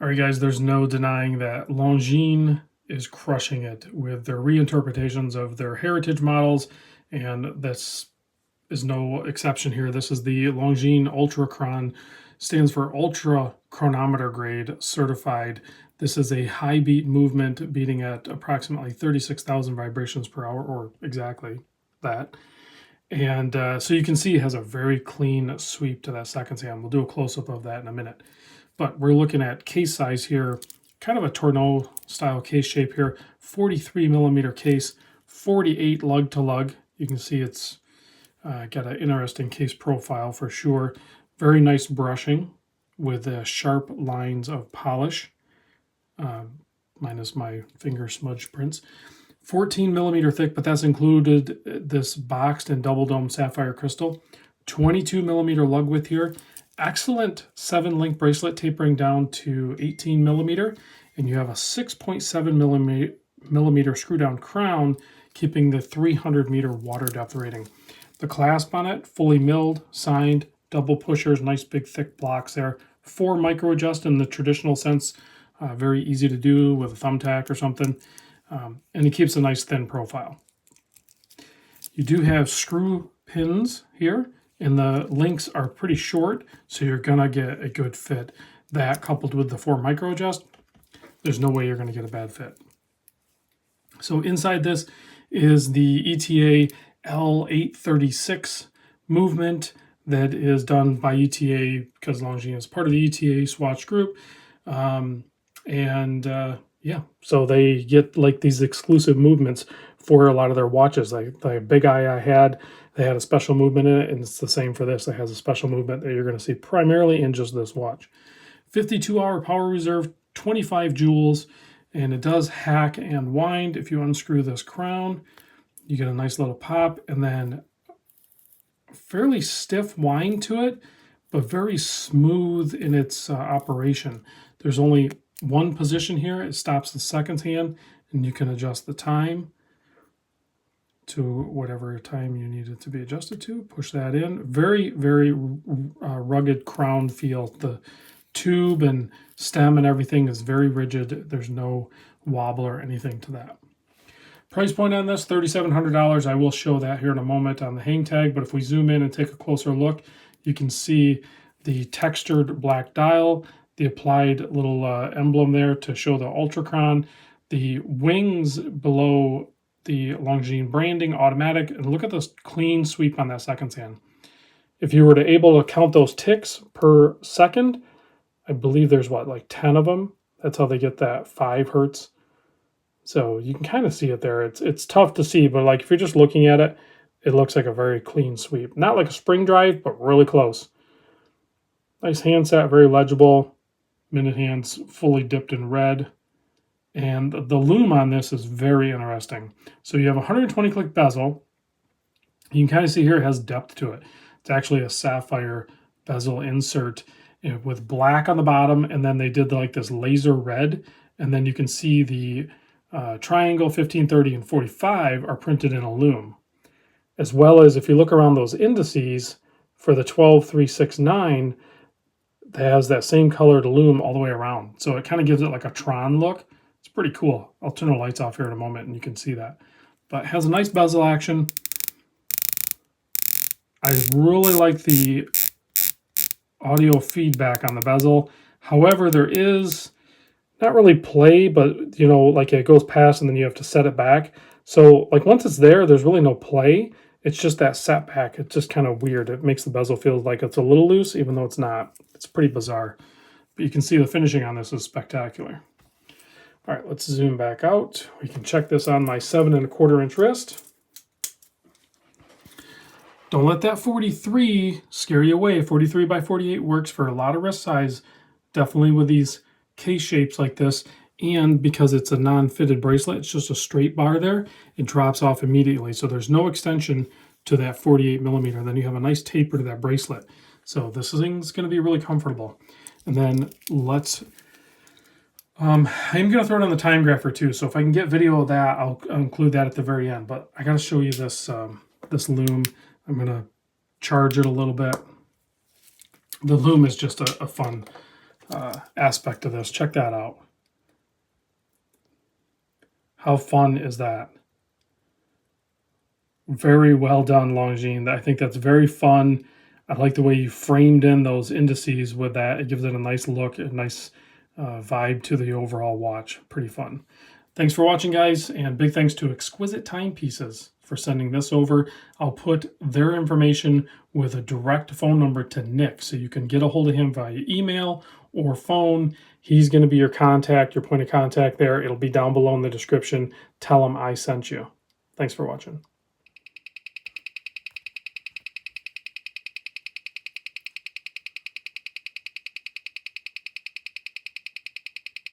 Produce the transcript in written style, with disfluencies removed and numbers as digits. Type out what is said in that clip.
All right, guys, there's no denying that Longines is crushing it with their reinterpretations of their heritage models, and this is no exception here. This is the Longines Ultra-Chron, stands for Ultra Chronometer Grade Certified. This is a high beat movement beating at approximately 36,000 vibrations per hour, or exactly that. And so you can see it has a very clean sweep to that seconds hand. We'll do a close-up of that in a minute. But we're looking at case size here, kind of a tonneau style case shape here, 43 millimeter case, 48 lug to lug. You can see it's got an interesting case profile for sure. Very nice brushing with sharp lines of polish, minus my finger smudge prints. 14 millimeter thick, but that's included this boxed and double dome sapphire crystal. 22 millimeter lug width here. Excellent 7-link bracelet tapering down to 18 millimeter, and you have a 6.7 millimeter screw down crown, keeping the 300 meter water depth rating. The clasp on it, fully milled, signed, double pushers, nice big thick blocks there. 4 micro adjust in the traditional sense, very easy to do with a thumbtack or something, and it keeps a nice thin profile. You do have screw pins here, and the links are pretty short, so you're gonna get a good fit. That coupled with the 4 micro adjust, there's no way you're gonna get a bad fit. So inside this is the ETA L836 movement that is done by ETA because Longines is part of the ETA swatch group. Yeah, so they get like these exclusive movements for a lot of their watches. Like the Big Eye I had, they had a special movement in it, and it's the same for this. It has a special movement that you're going to see primarily in just this watch. 52-hour power reserve, 25 joules, and it does hack and wind. If you unscrew this crown, you get a nice little pop, and then fairly stiff wind to it, but very smooth in its operation. There's only one position here. It stops the seconds hand, and you can adjust the time to whatever time you need it to be adjusted to. Push that in. Very, very rugged crown feel. The tube and stem and everything is very rigid. There's no wobble or anything to that. Price point on this, $3,700. I will show that here in a moment on the hang tag, but if we zoom in and take a closer look, you can see the textured black dial, the applied little emblem there to show the Ultra-Chron, the wings below the Longines branding, automatic, and look at this clean sweep on that seconds hand. If you were to able to count those ticks per second, I believe there's what, like 10 of them? That's how they get that 5 hertz. So you can kind of see it there. It's tough to see, but like if you're just looking at it, it looks like a very clean sweep. Not like a spring drive, but really close. Nice handset, very legible. Minute hands fully dipped in red. And the loom on this is very interesting. So you have a 120 click bezel. You can kind of see here it has depth to it. It's actually a sapphire bezel insert with black on the bottom, and then they did like this laser red, and then you can see the triangle 15, 30, and 45 are printed in a loom. As well as if you look around those indices for the 12, 3, 6, 9, it has that same colored loom all the way around. So it kind of gives it like a Tron look. It's pretty cool. I'll turn the lights off here in a moment and you can see that. But it has a nice bezel action. I really like the audio feedback on the bezel. However, there is not really play, but you know, like it goes past and then you have to set it back. So like once it's there, there's really no play. It's just that setback. It's just kind of weird. It makes the bezel feel like it's a little loose, even though it's not. It's pretty bizarre. But you can see the finishing on this is spectacular. All right, let's zoom back out. We can check this on my 7 1/4 inch wrist. Don't let that 43 scare you away. 43 by 48 works for a lot of wrist size, definitely with these case shapes like this. And because it's a non-fitted bracelet, it's just a straight bar there. It drops off immediately. So there's no extension to that 48 millimeter. Then you have a nice taper to that bracelet. So this thing's going to be really comfortable. And then let's, I'm going to throw it on the time grapher too. So if I can get video of that, I'll include that at the very end. But I got to show you this, this loom. I'm going to charge it a little bit. The loom is just a fun aspect of this. Check that out. How fun is that? Very well done, Longines. I think that's very fun. I like the way you framed in those indices with that. It gives it a nice look, a nice vibe to the overall watch. Pretty fun. Thanks for watching, guys, and big thanks to Exquisite Timepieces for sending this over. I'll put their information with a direct phone number to Nick, so you can get a hold of him via email or phone. He's going to be your contact, your point of contact there. It'll be down below in the description. Tell him I sent you. Thanks for watching.